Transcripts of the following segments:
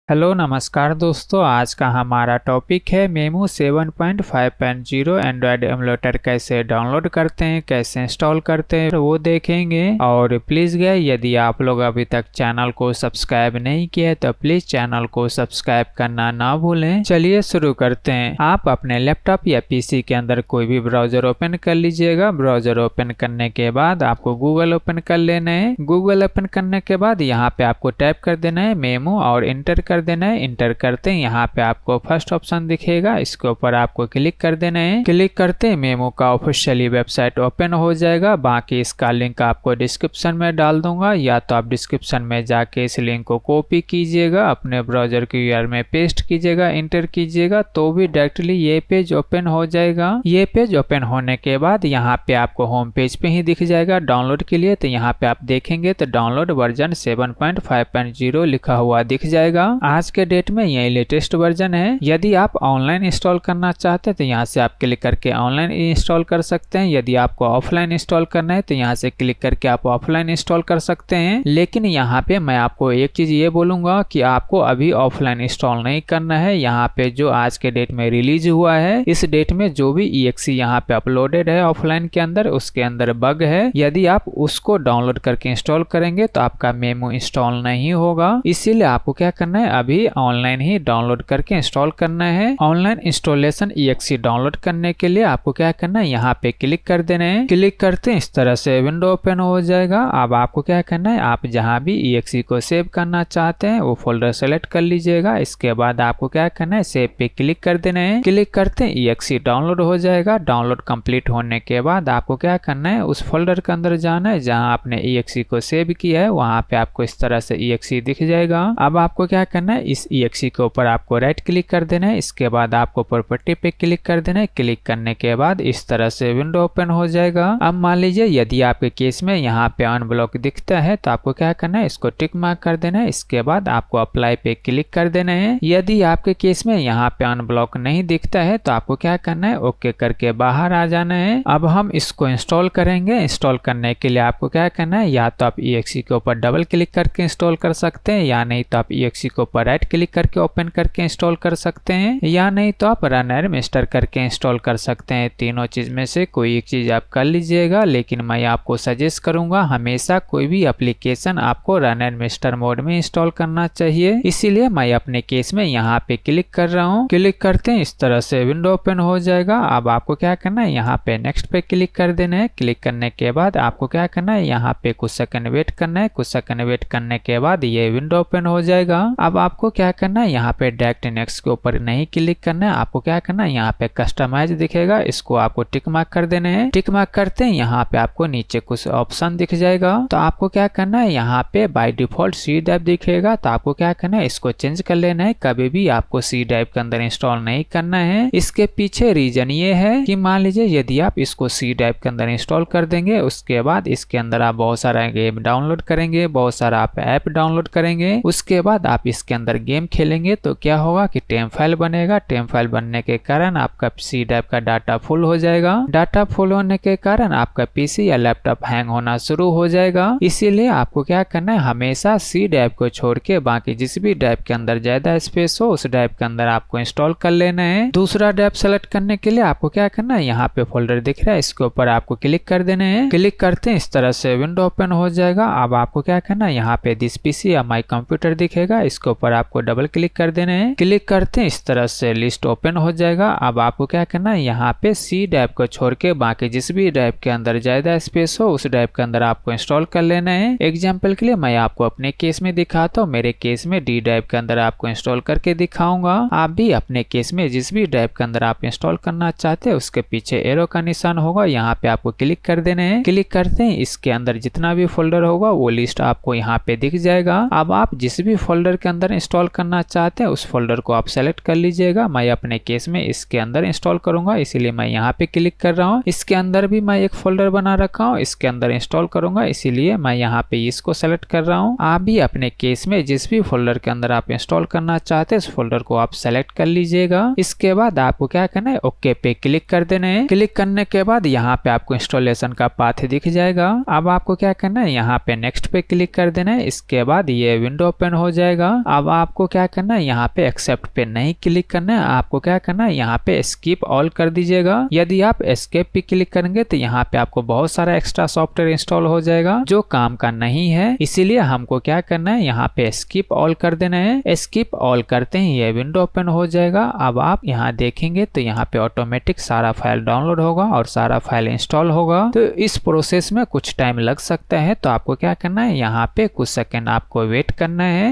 Hello नमस्कार दोस्तों, आज का हमारा टॉपिक है मेमू 7.5.0 एंड्रॉयड एमुलेटर कैसे डाउनलोड करते हैं, कैसे इंस्टॉल करते हैं वो देखेंगे। और प्लीज़ गए यदि आप लोग अभी तक चैनल को सब्सक्राइब नहीं किए तो प्लीज़ चैनल को सब्सक्राइब करना ना भूलें। चलिए शुरू करते हैं। आप अपने लैपटॉप या पीसी के अंदर कोई भी ब्राउज़र ओपन कर लीजिएगा। ब्राउज़र ओपन करने के बाद आपको गूगल ओपन कर लेना है। गूगल ओपन करने के बाद यहाँ पे आपको टाइप कर देना है मेमू और इंटर कर देना है। इंटर करते हैं यहाँ पे आपको फर्स्ट ऑप्शन दिखेगा, इसके ऊपर आपको क्लिक कर देना है। क्लिक करते हैं मेमू का ऑफिशियली वेबसाइट ओपन हो जाएगा। बाकी इसका लिंक आपको डिस्क्रिप्शन में डाल दूंगा, या तो आप डिस्क्रिप्शन में जाके इस लिंक को कॉपी कीजिएगा, अपने ब्राउजर के यूआरएल में पेस्ट कीजिएगा, इंटर कीजिएगा तो भी डायरेक्टली ये पेज ओपन हो जाएगा। ये पेज ओपन होने के बाद यहाँ पे आपको होम पेज पे ही दिख जाएगा डाउनलोड के लिए। तो यहाँ पे आप देखेंगे तो डाउनलोड वर्जन 7.5.0 लिखा हुआ दिख जाएगा। आज के डेट में यही लेटेस्ट वर्जन है। यदि आप ऑनलाइन इंस्टॉल करना चाहते हैं तो यहाँ से आप क्लिक करके ऑनलाइन इंस्टॉल कर सकते हैं। यदि आपको ऑफलाइन इंस्टॉल करना है तो यहाँ से क्लिक करके आप ऑफलाइन इंस्टॉल कर सकते हैं। लेकिन यहाँ पे मैं आपको एक चीज ये बोलूंगा कि आपको अभी ऑफलाइन इंस्टॉल नहीं करना है। यहाँ पे जो आज के डेट में रिलीज हुआ है, इस डेट में जो भी EXE यहाँ पे अपलोडेड है ऑफलाइन के अंदर, उसके अंदर बग है। यदि आप उसको डाउनलोड करके इंस्टॉल करेंगे तो आपका मेमू इंस्टॉल नहीं होगा। इसीलिए आपको क्या करना है, अभी ऑनलाइन ही डाउनलोड करके इंस्टॉल करना है। ऑनलाइन इंस्टॉलेशन EXE डाउनलोड करने के लिए आपको क्या करना है, यहाँ पे क्लिक कर देना है। क्लिक करते हैं इस तरह से विंडो ओपन हो जाएगा। अब आपको क्या करना है, आप जहाँ भी EXE को सेव करना चाहते हैं वो फोल्डर सेलेक्ट कर लीजिएगा। इसके बाद आपको क्या करना है, सेव पे क्लिक कर देना है। क्लिक करते हैं EXE डाउनलोड हो जाएगा। डाउनलोड कंप्लीट होने के बाद आपको क्या करना है, उस फोल्डर के अंदर जाना है जहाँ आपने EXE को सेव किया है। वहाँ पे आपको इस तरह से EXE दिख जाएगा। अब आपको क्या करना है, इस EXE के ऊपर आपको राइट क्लिक कर देना है। इसके बाद आपको प्रॉपर्टी पे क्लिक कर देना है। क्लिक करने के बाद इस तरह से विंडो ओपन हो जाएगा। अब मान लीजिए यदि आपके केस में यहाँ पे अनब्लॉक दिखता है तो आपको क्या करना है, इसको टिक मार्क कर देना है। इसके बाद आपको अप्लाई पे क्लिक कर देना है। यदि आपके केस में यहाँ पे अनब्लॉक नहीं दिखता है तो आपको क्या करना है, ओके करके बाहर आ जाना है। अब हम इसको इंस्टॉल करेंगे। इंस्टॉल करने के लिए आपको क्या करना है, या तो आप EXE के ऊपर डबल क्लिक करके इंस्टॉल कर सकते हैं, या नहीं तो आप EXE के ऊपर राइट क्लिक करके ओपन करके इंस्टॉल कर सकते हैं, या नहीं तो आप रन एडमिनिस्टर करके इंस्टॉल कर सकते हैं। तीनों चीज में से कोई एक चीज आप कर लीजिएगा। लेकिन मैं आपको सजेस्ट करूंगा हमेशा कोई भी एप्लीकेशन आपको रन एडमिनिस्टर मोड में इंस्टॉल करना चाहिए। इसीलिए मैं अपने केस में यहाँ पे क्लिक कर रहा हूँ। क्लिक करते हैं इस तरह से विंडो ओपन हो जाएगा। अब आपको क्या करना है, यहाँ पे नेक्स्ट पे क्लिक कर देना है। क्लिक करने के बाद आपको क्या करना है, यहाँ पे कुछ सेकंड वेट करना है। कुछ सेकंड वेट करने के बाद ये विंडो ओपन हो जाएगा। अब आपको क्या करना है, यहाँ पे डायरेक्ट नेक्स्ट के ऊपर नहीं क्लिक करना है। आपको क्या करना है, यहाँ पे कस्टमाइज दिखेगा, इसको आपको टिक मार्क कर देना है। टिक मार्क करते हैं यहाँ पे आपको नीचे कुछ ऑप्शन दिख जाएगा। तो आपको क्या करना है, यहाँ पे बाय डिफॉल्ट C ड्राइव दिखेगा। तो आपको क्या करना है, इसको चेंज कर लेना है। कभी भी आपको C ड्राइव के अंदर इंस्टॉल नहीं करना है। इसके पीछे रीजन ये है कि मान लीजिए यदि आप इसको C ड्राइव के अंदर इंस्टॉल कर देंगे, उसके बाद इसके अंदर आप बहुत सारा गेम डाउनलोड करेंगे, बहुत सारा आप ऐप डाउनलोड करेंगे, उसके बाद आप इसके अंदर गेम खेलेंगे तो क्या होगा कि टेम फाइल बनेगा। टेम फाइल बनने के कारण आपका C ड्राइव का डाटा फुल हो जाएगा। डाटा फुल होने के कारण आपका पीसी या लैपटॉप हैंग होना शुरू हो जाएगा। इसीलिए आपको क्या करना है, हमेशा C ड्राइव को छोड़ के बाकी जिस भी ड्राइव के अंदर ज्यादा स्पेस हो उस ड्राइव के अंदर आपको इंस्टॉल कर लेना है। दूसरा ड्राइव सेलेक्ट करने के लिए आपको क्या करना है, यहाँ पे फोल्डर दिख रहा है, इसके ऊपर आपको क्लिक कर देना है। क्लिक करते हैं इस तरह से विंडो ओपन हो जाएगा। अब आपको क्या करना है, यहाँ पे दिस पीसी या माई कंप्यूटर दिखेगा, इसके ऊपर आपको डबल क्लिक कर देना है। क्लिक करते हैं इस तरह से लिस्ट ओपन हो जाएगा। अब आपको क्या करना है, यहाँ पे C ड्राइव को छोड़ के बाकी जिस भी ड्राइव के अंदर ज्यादा स्पेस हो उस ड्राइव के अंदर आपको इंस्टॉल कर लेना है। एग्जाम्पल के लिए मैं आपको अपने केस में दिखाता हूँ। मेरे केस में D ड्राइव के अंदर आपको इंस्टॉल करके दिखाऊंगा। आप भी अपने केस में जिस भी ड्राइव के अंदर आप इंस्टॉल करना चाहते हैं उसके पीछे एरो का निशान होगा, यहाँ पे आपको क्लिक कर देना है। क्लिक करते हैं, इसके अंदर जितना भी फोल्डर होगा वो लिस्ट आपको यहाँ पे दिख जाएगा। अब आप जिस भी फोल्डर के अंदर इंस्टॉल करना चाहते हैं उस फोल्डर को आप सेलेक्ट कर लीजिएगा। मैं अपने केस में इसके अंदर इंस्टॉल करूंगा, इसीलिए मैं यहाँ पे क्लिक कर रहा हूँ। इसके अंदर भी मैं एक फोल्डर बना रखा हूँ, इसके अंदर इंस्टॉल करूंगा, इसीलिए मैं यहाँ पे इसको सेलेक्ट कर रहा हूँ। आप भी अपने केस में जिस भी फोल्डर के अंदर आप इंस्टॉल करना चाहते हैं उस फोल्डर को आप सेलेक्ट कर लीजिएगा। इसके बाद आपको क्या करना है, ओके पे क्लिक कर देना है। क्लिक करने के बाद यहाँ पे आपको इंस्टॉलेशन का पाथ दिख जाएगा। अब आपको क्या करना है, यहाँ पे नेक्स्ट पे क्लिक कर देना है। इसके बाद ये विंडो ओपन हो जाएगा। अब आपको क्या करना है, यहाँ पे एक्सेप्ट पे नहीं क्लिक करना है, आपको क्या करना है, यहाँ पे स्किप ऑल कर दीजिएगा। यदि आप एस्केप पे क्लिक करेंगे तो यहाँ पे आपको बहुत सारा एक्स्ट्रा सॉफ्टवेयर इंस्टॉल हो जाएगा जो काम का नहीं है। इसीलिए हमको क्या करना है, यहाँ पे स्किप ऑल कर देना है। स्किप ऑल करते ही ये विंडो ओपन हो जाएगा। अब आप यहाँ देखेंगे तो यहाँ पे ऑटोमेटिक सारा फाइल डाउनलोड होगा और सारा फाइल इंस्टॉल होगा। तो इस प्रोसेस में कुछ टाइम लग सकता है, तो आपको क्या करना है, यहाँ पे कुछ सेकंड आपको वेट करना है।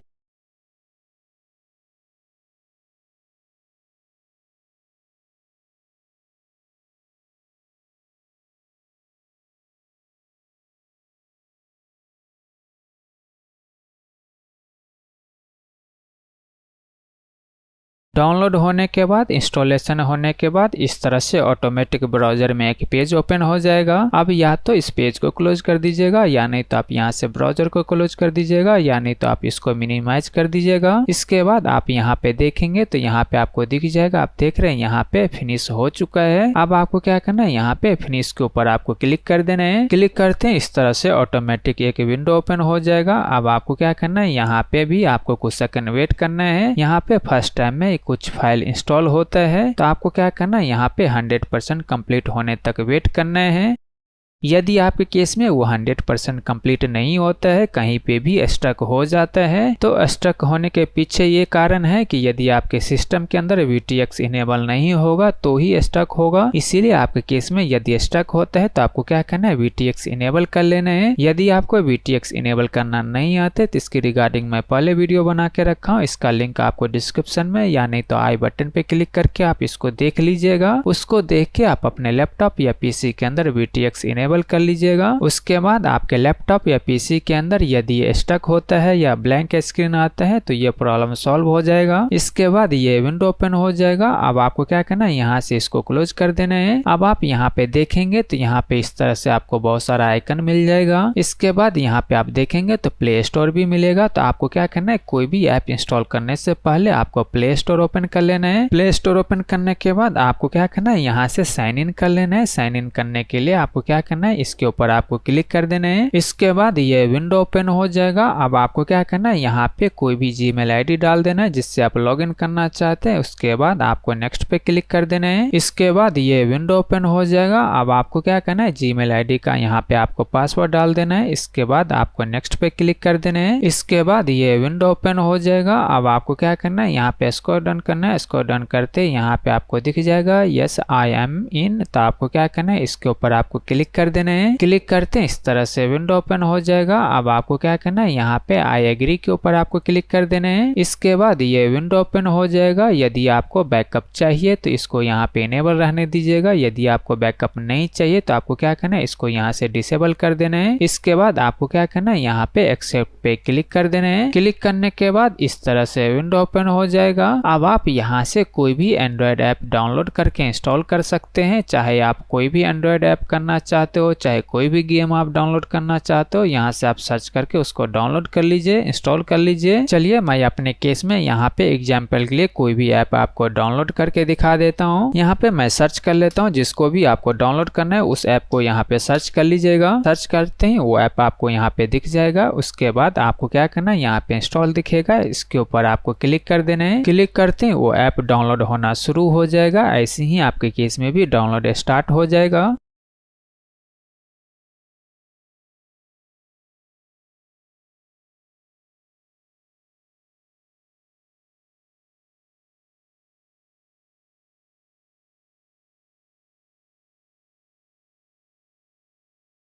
डाउनलोड होने के बाद, इंस्टॉलेशन होने के बाद इस तरह से ऑटोमेटिक ब्राउजर में एक पेज ओपन हो जाएगा। अब या तो इस पेज को क्लोज कर दीजिएगा, या नहीं तो आप यहाँ से ब्राउजर को क्लोज कर दीजिएगा, या नहीं तो आप इसको मिनिमाइज कर दीजिएगा। इसके बाद आप यहाँ पे देखेंगे तो यहाँ पे आपको दिख जाएगा, आप देख रहे हैं यहाँ पे फिनिश हो चुका है। अब आपको क्या करना है, यहाँ पे फिनिश के ऊपर आपको क्लिक कर देना है। क्लिक करते हैं इस तरह से ऑटोमेटिक एक विंडो ओपन हो जाएगा। अब आपको क्या करना है, यहाँ पे भी आपको कुछ सेकंड वेट करना है। यहाँ पे फर्स्ट टाइम में कुछ फाइल इंस्टॉल होता है, तो आपको क्या करना है, यहाँ पे 100% कंप्लीट होने तक वेट करना है। यदि आपके केस में वो 100% कंप्लीट नहीं होता है, कहीं पे भी स्टक हो जाता है, तो स्टक होने के पीछे ये कारण है कि यदि आपके सिस्टम के अंदर VTX इनेबल नहीं होगा तो ही स्टक होगा। इसीलिए आपके केस में यदि स्टक होता है तो आपको क्या करना है, VTX इनेबल कर लेना है। यदि आपको VTX इनेबल करना नहीं आता तो इसकी रिगार्डिंग मैं पहले वीडियो बना के रखा हूँ, इसका लिंक आपको डिस्क्रिप्शन में या नहीं तो आई बटन पे क्लिक करके आप इसको देख लीजिएगा। उसको देख के आप अपने लैपटॉप या PC के अंदर VTX इनेबल कर लीजिएगा। उसके बाद आपके लैपटॉप या पीसी के अंदर यदि ये स्टक होता है या ब्लैंक स्क्रीन आता है तो ये प्रॉब्लम सॉल्व हो जाएगा। इसके बाद ये विंडो ओपन हो जाएगा। अब आपको क्या करना है, यहाँ से इसको क्लोज कर देना है। अब आप यहाँ पे देखेंगे तो यहाँ पे इस तरह से आपको बहुत सारा आइकन मिल जाएगा। इसके बाद यहाँ पे आप देखेंगे तो प्ले स्टोर भी मिलेगा। तो आपको क्या करना है, कोई भी ऐप इंस्टॉल करने से पहले आपको प्ले स्टोर ओपन कर लेना है। प्ले स्टोर ओपन करने के बाद आपको क्या करना है, यहाँ से साइन इन कर लेना है। साइन इन करने के लिए आपको क्या करना है, इसके ऊपर आपको क्लिक कर देना है। इसके बाद ये विंडो ओपन हो जाएगा। अब आपको क्या करना है, यहाँ पे कोई भी जीमेल आईडी डाल देना है जिससे आप लॉगिन करना चाहते हैं। उसके बाद आपको नेक्स्ट पे क्लिक कर देना है। इसके बाद ये विंडो ओपन हो जाएगा। अब आपको क्या करना है, जीमेल आईडी का यहाँ पे आपको पासवर्ड डाल देना है। इसके बाद आपको नेक्स्ट पे क्लिक कर देना है। इसके बाद ये विंडो ओपन हो जाएगा। अब आपको क्या करना है, यहाँ पे इसको डन करना है। इसको डन करते यहाँ पे आपको दिख जाएगा यस आई एम इन। तो आपको क्या करना है, इसके ऊपर आपको क्लिक कर देना है। क्लिक करते हैं इस तरह से विंडो ओपन हो जाएगा। अब आपको क्या करना है, यहाँ पे आई एग्री के ऊपर आपको क्लिक कर देना है। इसके बाद ये विंडो ओपन हो जाएगा। यदि आपको बैकअप चाहिए तो इसको यहाँ पे इनेबल रहने दीजिएगा। यदि आपको बैकअप नहीं चाहिए तो आपको क्या करना है, इसको यहाँ से डिसेबल कर देना है। इसके बाद आपको क्या करना है, यहाँ पे एक्सेप्ट पे क्लिक कर देना है। क्लिक करने के बाद इस तरह से विंडो ओपन हो जाएगा। अब आप यहाँ से कोई भी एंड्रॉयड ऐप डाउनलोड करके इंस्टॉल कर सकते हैं। चाहे आप कोई भी एंड्रॉयड ऐप करना चाहते हो, चाहे कोई भी गेम आप डाउनलोड करना चाहते हो, यहाँ से आप सर्च करके उसको डाउनलोड कर लीजिए, इंस्टॉल कर लीजिए। चलिए मैं अपने केस में यहाँ पे एग्जाम्पल के लिए कोई भी ऐप आपको डाउनलोड करके दिखा देता हूँ। यहाँ पे मैं सर्च कर लेता हूँ, जिसको भी आपको डाउनलोड करना है उस ऐप को यहाँ पे सर्च कर लीजिएगा। सर्च करते ही वो ऐप आपको यहाँ पे दिख जाएगा। उसके बाद आपको क्या करना है, यहाँ पे इंस्टॉल दिखेगा, इसके ऊपर आपको क्लिक कर देना है। क्लिक करते ही वो ऐप डाउनलोड होना शुरू हो जाएगा। ऐसे ही आपके केस में भी डाउनलोड स्टार्ट हो जाएगा।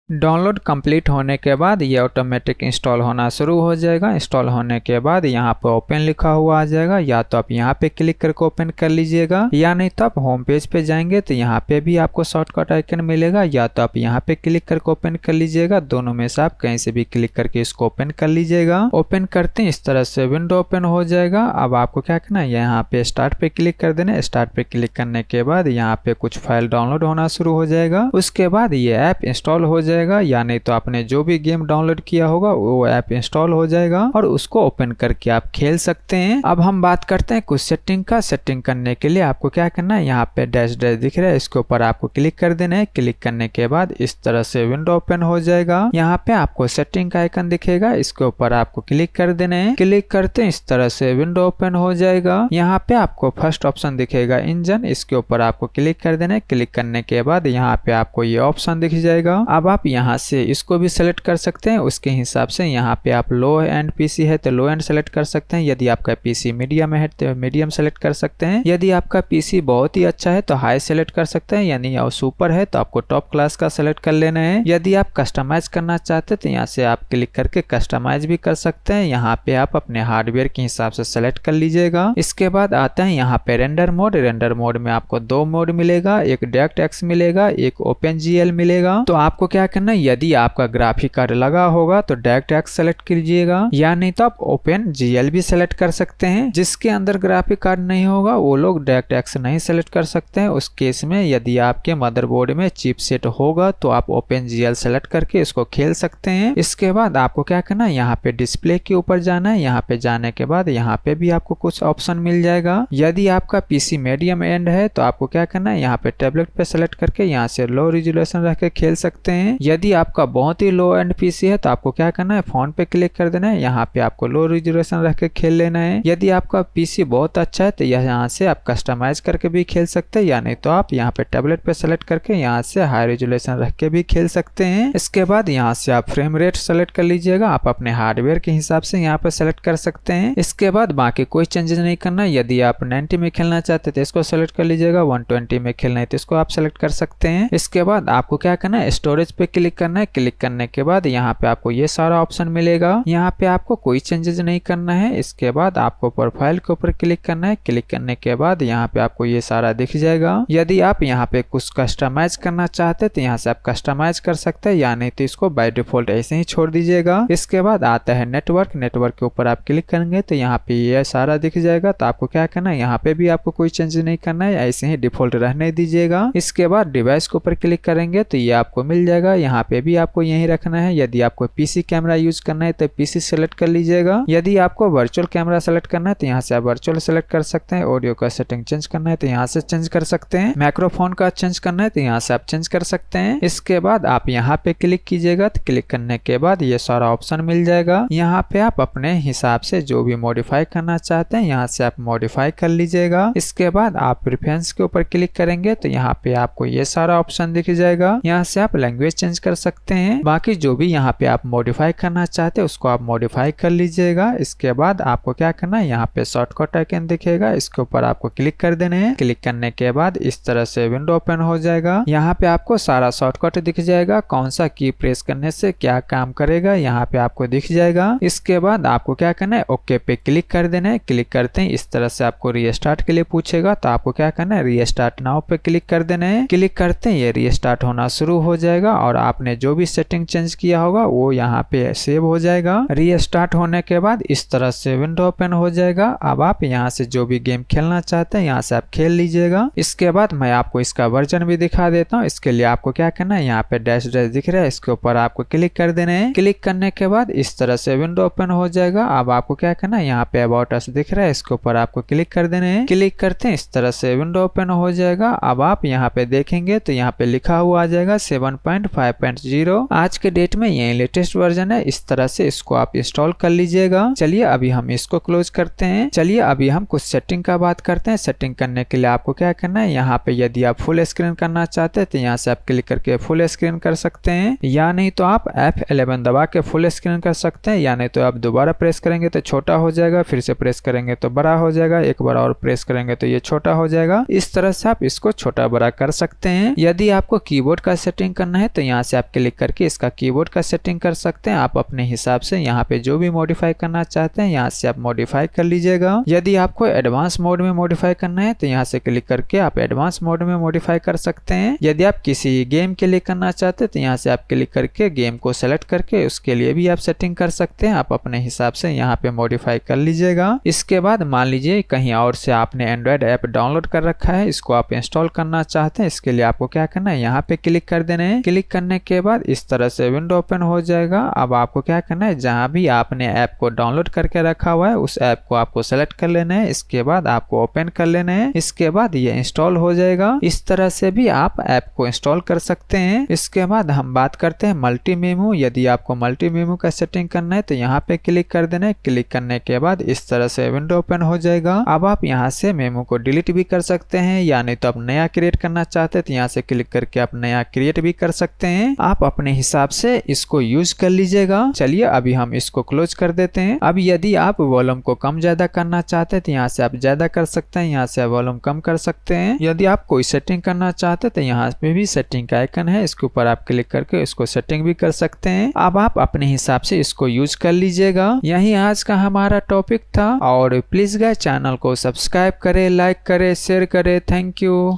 डाउनलोड कंप्लीट होने के बाद ये ऑटोमेटिक इंस्टॉल होना शुरू हो जाएगा। इंस्टॉल होने के बाद यहाँ पे ओपन लिखा हुआ आ जाएगा। या तो आप यहाँ पे क्लिक करके ओपन कर लीजिएगा, या नहीं तो आप होम पेज पे जाएंगे तो यहाँ पे भी आपको शॉर्टकट आइकन मिलेगा। या तो आप यहाँ पे क्लिक करके ओपन कर लीजिएगा। दोनों में से आप कहीं से भी क्लिक करके इसको ओपन कर लीजिएगा। ओपन करते हैं इस तरह से विंडो ओपन हो जाएगा। अब आपको क्या करना है, यहाँ पे स्टार्ट पे क्लिक कर देना है। स्टार्ट पे क्लिक करने के बाद यहाँ पे कुछ फाइल डाउनलोड होना शुरू हो जाएगा। उसके बाद ये ऐप इंस्टॉल हो जाएगा। जाएगा, या नहीं तो आपने जो भी गेम डाउनलोड किया होगा वो ऐप इंस्टॉल हो जाएगा और उसको ओपन करके आप खेल सकते हैं। अब हम बात करते हैं कुछ सेटिंग का। सेटिंग करने के लिए आपको क्या करना है, यहाँ पे डैश डैश दिख रहा है, इसके ऊपर आपको क्लिक कर देना है। क्लिक करने के बाद इस तरह से विंडो ओपन हो जाएगा। यहाँ पे आपको सेटिंग का आइकन दिखेगा, इसके ऊपर आपको क्लिक कर देना है। क्लिक करते हैं इस तरह से विंडो ओपन हो जाएगा। यहाँ पे आपको फर्स्ट ऑप्शन दिखेगा इंजन, इसके ऊपर आपको क्लिक कर देना है। क्लिक करने के बाद यहाँ पे आपको ये ऑप्शन दिख जाएगा। अब आप यहाँ से इसको भी सेलेक्ट कर सकते हैं, उसके हिसाब से यहाँ पे आप लो एंड पीसी है तो लो एंड सेलेक्ट कर सकते हैं, यदि आपका पीसी मीडियम है तो मीडियम सेलेक्ट कर सकते हैं, यदि आपका पीसी बहुत ही अच्छा है तो हाई सेलेक्ट कर सकते हैं, यानी और सुपर है तो आपको टॉप क्लास का सेलेक्ट कर लेना है। यदि आप कस्टमाइज करना चाहते हैं तो यहाँ से आप क्लिक करके कस्टमाइज भी कर सकते हैं, यहाँ पे आप अपने हार्डवेयर के हिसाब से सेलेक्ट कर लीजिएगा। इसके बाद आता है यहाँ पे रेंडर मोड। रेंडर मोड में आपको दो मोड मिलेगा, एक डायरेक्ट मिलेगा, एक OpenGL मिलेगा। तो आपको क्या करना है, यदि आपका ग्राफिक कार्ड लगा होगा तो डायरेक्ट सेलेक्ट कीजिएगा, या नहीं तो आप OpenGL भी सेलेक्ट कर सकते हैं। जिसके अंदर ग्राफिक कार्ड नहीं होगा वो लोग डायरेक्ट नहीं सेलेक्ट कर सकते हैं। उस केस में यदि आपके मदरबोर्ड में चिपसेट होगा तो आप OpenGL सेलेक्ट करके इसको खेल सकते हैं। इसके बाद आपको क्या करना है, यहाँ पे डिस्प्ले के ऊपर जाना है। यहाँ पे जाने के बाद यहाँ पे भी आपको कुछ ऑप्शन मिल जाएगा। यदि आपका पीसी मीडियम एंड है तो आपको क्या करना है, यहाँ पे टैबलेट पे सेलेक्ट करके यहाँ से लो रिजोल्यूशन रख के खेल सकते हैं। यदि आपका बहुत ही लो एंड पीसी है तो आपको क्या करना है, फोन पे क्लिक कर देना है, यहाँ पे आपको लो रिजोल्यूशन रख के खेल लेना है। यदि आपका पीसी बहुत अच्छा है तो यहाँ से आप कस्टमाइज करके भी खेल सकते हैं, या नहीं तो आप यहाँ पे टैबलेट पे सेलेक्ट करके यहाँ से हाई रिजोल्यूशन रख के भी खेल सकते हैं। इसके बाद यहाँ से आप फ्रेम रेट सेलेक्ट कर लीजिएगा, आप अपने हार्डवेयर के हिसाब से यहाँ पे सेलेक्ट कर सकते हैं। इसके बाद बाकी कोई चेंजेस नहीं करना। यदि आप 90 में खेलना चाहते तो इसको सेलेक्ट कर लीजिएगा, 120 में खेलना है तो इसको आप सेलेक्ट कर सकते हैं। इसके बाद आपको क्या करना है, स्टोरेज पे क्लिक करना है। क्लिक करने के बाद यहाँ पे आपको ये सारा ऑप्शन मिलेगा, यहाँ पे आपको कोई चेंजेस नहीं करना है। इसके बाद आपको प्रोफाइल के ऊपर क्लिक करना है। क्लिक करने के बाद यहाँ पे आपको ये सारा दिख जाएगा। यदि आप यहाँ पे कुछ कस्टमाइज करना चाहते तो यहाँ से आप कस्टमाइज कर सकते हैं, या नहीं तो इसको बाय डिफॉल्ट ऐसे ही छोड़ दीजिएगा। इसके बाद आता है नेटवर्क। नेटवर्क के ऊपर आप क्लिक करेंगे तो यहाँ पे ये सारा दिख जाएगा। तो आपको क्या करना है, यहाँ पे भी आपको कोई चेंज नहीं करना है, ऐसे ही डिफॉल्ट रहने दीजिएगा। इसके बाद डिवाइस के ऊपर क्लिक करेंगे तो ये आपको मिल जाएगा, यहाँ पे भी आपको यही रखना है। यदि आपको पीसी कैमरा यूज करना है तो पीसी सेलेक्ट कर लीजिएगा। यदि आपको वर्चुअल कैमरा सेलेक्ट करना है तो यहाँ से आप वर्चुअल सेलेक्ट कर सकते हैं। ऑडियो का सेटिंग चेंज करना है तो यहाँ से चेंज कर सकते हैं। माइक्रोफोन का चेंज करना है तो यहाँ से आप चेंज कर सकते हैं। इसके बाद आप यहाँ पे क्लिक कीजिएगा, तो क्लिक करने के बाद ये सारा ऑप्शन मिल जाएगा। यहाँ पे आप अपने हिसाब से जो भी मॉडिफाई करना चाहते हैं यहाँ से आप मॉडिफाई कर लीजिएगा। इसके बाद आप प्रेफरेंस के ऊपर क्लिक करेंगे तो यहाँ पे आपको ये सारा ऑप्शन दिख जाएगा, यहाँ से आप लैंग्वेज चेंज कर सकते हैं। बाकी जो भी यहाँ पे आप मॉडिफाई करना चाहते हैं उसको आप मॉडिफाई कर लीजिएगा। इसके बाद आपको क्या करना है, यहाँ पे शॉर्टकट आइकन दिखेगा, इसके ऊपर आपको क्लिक कर देना है। क्लिक करने के बाद इस तरह से विंडो ओपन हो जाएगा। यहाँ पे आपको सारा शॉर्टकट दिख जाएगा, कौन सा की प्रेस करने से क्या काम करेगा यहाँ पे आपको दिख जाएगा। इसके बाद आपको क्या करना है, ओके पे क्लिक कर देना है। क्लिक करते हैं इस तरह से आपको रीस्टार्ट के लिए पूछेगा, तो आपको क्या करना है, रीस्टार्ट नाउ पे क्लिक कर देना है। क्लिक करते हैं ये रीस्टार्ट होना शुरू हो जाएगा और आपने जो भी सेटिंग चेंज किया होगा वो यहाँ पे सेव हो जाएगा। रीस्टार्ट होने के बाद इस तरह से विंडो ओपन हो जाएगा। अब आप यहाँ से जो भी गेम खेलना चाहते हैं यहाँ से आप खेल लीजिएगा। इसके बाद मैं आपको इसका वर्जन भी दिखा देता हूँ। इसके लिए आपको क्या करना है, यहाँ पे डैश डैश दिख रहा है, इसके ऊपर आपको क्लिक कर देना है। क्लिक करने के बाद इस तरह से विंडो ओपन हो जाएगा। अब आपको क्या करना है, यहाँ पे अबाउट अस दिख रहा है, इसके ऊपर आपको क्लिक कर देना है। क्लिक करते हैं इस तरह से विंडो ओपन हो जाएगा। अब आप यहाँ पे देखेंगे तो यहाँ पे लिखा हुआ आ जाएगा 7.5.0। आज के डेट में यही लेटेस्ट वर्जन है। इस तरह से इसको आप इंस्टॉल कर लीजिएगा। चलिए अभी हम इसको क्लोज करते हैं। चलिए अभी हम कुछ सेटिंग का बात करते हैं। सेटिंग करने के लिए आपको क्या करना है, यहाँ पे यदि आप फुल स्क्रीन करना चाहते हैं तो यहाँ से आप क्लिक करके फुल स्क्रीन कर सकते हैं, या नहीं तो आप F11 दबा के फुल स्क्रीन कर सकते हैं, या नहीं तो आप दोबारा प्रेस करेंगे तो छोटा हो जाएगा, फिर से प्रेस करेंगे तो बड़ा हो जाएगा, एक बार और प्रेस करेंगे तो ये छोटा हो जाएगा। इस तरह से आप इसको छोटा बड़ा कर सकते हैं। यदि आपको कीबोर्ड का सेटिंग करना है तो यहाँ से आप क्लिक करके इसका कीबोर्ड का सेटिंग कर सकते हैं। आप अपने हिसाब से यहाँ पे जो भी मॉडिफाई करना चाहते हैं यहाँ से आप मॉडिफाई कर लीजिएगा। यदि आपको एडवांस मोड में मॉडिफाई करना है तो यहाँ से क्लिक करके आप एडवांस मोड में मॉडिफाई कर सकते हैं। यदि आप किसी गेम के लिए करना चाहते हैं तो यहाँ से आप क्लिक करके गेम को सेलेक्ट करके उसके लिए भी आप सेटिंग कर सकते हैं। आप अपने हिसाब से यहाँ पे मॉडिफाई कर लीजिएगा। इसके बाद मान लीजिए कहीं और से आपने एंड्रॉइड ऐप डाउनलोड कर रखा है, इसको आप इंस्टॉल करना चाहते हैं, इसके लिए आपको क्या करना है, यहाँ पे क्लिक कर देना है। क्लिक करने करने के बाद इस तरह से विंडो ओपन हो जाएगा। अब आपको क्या करना है, जहां भी आपने ऐप को डाउनलोड करके रखा हुआ है उस ऐप को आपको सेलेक्ट कर लेना है। इसके बाद आपको ओपन कर लेना है। इसके बाद ये इंस्टॉल हो जाएगा। इस तरह से भी आप ऐप को इंस्टॉल कर सकते हैं। इसके बाद हम बात करते हैं मल्टी मेमो। यदि आपको मल्टी मेमो का सेटिंग करना है तो यहाँ पे क्लिक कर देना है। क्लिक करने के बाद इस तरह से विंडो ओपन हो जाएगा। अब आप यहाँ से मेमो को डिलीट भी कर सकते हैं, या नहीं तो आप नया क्रिएट करना चाहते हैं तो यहाँ से क्लिक करके आप नया क्रिएट भी कर सकते हैं। आप अपने हिसाब से इसको यूज कर लीजिएगा। चलिए अभी हम इसको क्लोज कर देते हैं। अब यदि आप वॉल्यूम को कम ज्यादा करना चाहते हैं तो यहाँ से आप ज्यादा कर सकते हैं, यहाँ से वॉल्यूम कम कर सकते हैं। यदि आप कोई सेटिंग करना चाहते हैं तो यहाँ पे भी सेटिंग का आइकन है, इसके ऊपर आप क्लिक करके इसको सेटिंग भी कर सकते हैं। अब आप अपने हिसाब से इसको यूज कर लीजिएगा। यही आज का हमारा टॉपिक था। और प्लीज गाइस चैनल को सब्सक्राइब करें, लाइक करें, शेयर करें। Thank you.